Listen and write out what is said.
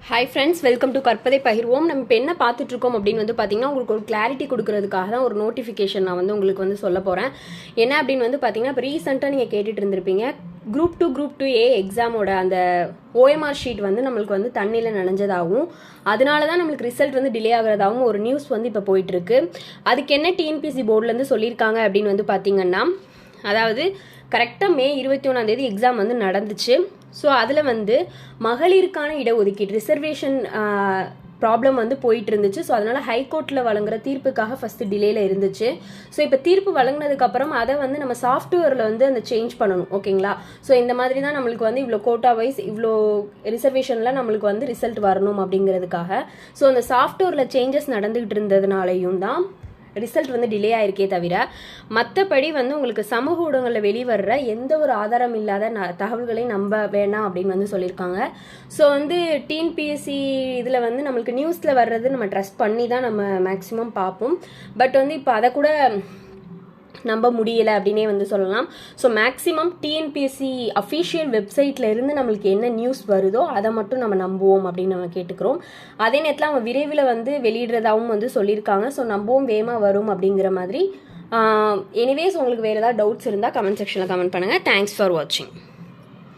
Hi friends, welcome to கற்பதை பகிர்வோம். நம்ம இப்போ என்ன பார்த்துட்ருக்கோம் அப்படின்னு வந்து பார்த்தீங்கன்னா, உங்களுக்கு ஒரு கிளாரிட்டி கொடுக்கறதுக்காக தான் ஒரு நோட்டிஃபிகேஷன் நான் வந்து உங்களுக்கு வந்து சொல்ல போகிறேன். என்ன அப்படின்னு வந்து பார்த்தீங்கன்னா, இப்போ ரீசெண்டாக நீங்கள் கேட்டுட்டு இருந்திருப்பீங்க, குரூப் 2 ஏ எக்ஸாமோட அந்த ஓஎம்ஆர் ஷீட் வந்து நம்மளுக்கு வந்து தண்ணியில் நனைஞ்சதாகவும் அதனால தான் நம்மளுக்கு ரிசல்ட் வந்து டிலே ஆகிறதாகவும் ஒரு நியூஸ் வந்து இப்போ போயிட்டுருக்கு. அதுக்கு என்ன டிஎன்பிஎஸ்சி போர்ட்லேருந்து சொல்லியிருக்காங்க அப்படின்னு வந்து பார்த்தீங்கன்னா, அதாவது கரெக்டாக மே 21 எக்ஸாம் வந்து நடந்துச்சு. ஸோ அதில் வந்து மகளிருக்கான இடஒதுக்கீடு ரிசர்வேஷன் ப்ராப்ளம் வந்து போயிட்டு இருந்துச்சு. ஸோ அதனால் ஹைகோர்ட்டில் வழங்குற தீர்ப்புக்காக ஃபஸ்ட்டு டிலேயில் இருந்துச்சு. ஸோ இப்போ தீர்ப்பு வழங்கினதுக்கப்புறம் அதை வந்து நம்ம சாஃப்ட்வேரில் வந்து அந்த சேஞ்ச் பண்ணணும். ஓகேங்களா? ஸோ இந்த மாதிரி தான் நம்மளுக்கு வந்து இவ்வளோ கோட்டா வைஸ் இவ்வளோ ரிசர்வேஷனில் நம்மளுக்கு வந்து ரிசல்ட் வரணும் அப்படிங்கிறதுக்காக. ஸோ அந்த சாஃப்ட்வேரில் சேஞ்சஸ் நடந்துகிட்டு இருந்ததுனாலையும் தான் ரிசல்ட் வந்து டிலே ஆயிருக்கே தவிர, மற்றபடி வந்து உங்களுக்கு சமூக ஊடகங்களில் வெளிவர்ற எந்த ஒரு ஆதாரம் இல்லாத தகவல்களை நம்ப வேணாம் அப்படின்னு வந்து சொல்லியிருக்காங்க. ஸோ வந்து டிஎன்பிஎஸ்சி இதில் வந்து நம்மளுக்கு நியூஸில் வர்றது நம்ம ட்ரஸ்ட் பண்ணி தான் நம்ம மேக்ஸிமம் பார்ப்போம். பட் வந்து இப்போ அதை கூட நம்ப முடியலை அப்படின்னே வந்து சொல்லலாம். ஸோ மேக்ஸிமம் டிஎன்பிஎஸ்சி அஃபிஷியல் வெப்சைட்டில் இருந்து நம்மளுக்கு என்ன நியூஸ் வருதோ அதை மட்டும் நம்ம நம்புவோம் அப்படின்னு நம்ம கேட்டுக்கிறோம். அதே நேரத்தில் அவங்க விரைவில் வந்து வெளியிடுறதாகவும் வந்து சொல்லியிருக்காங்க. ஸோ நம்பவும் வேகமாக வரும் அப்படிங்கிற மாதிரி. எனிவேஸ் உங்களுக்கு வேறு ஏதாவது டவுட்ஸ் இருந்தால் கமெண்ட் செக்ஷனில் கமெண்ட் பண்ணுங்கள். தேங்க்ஸ் ஃபார் வாட்சிங்.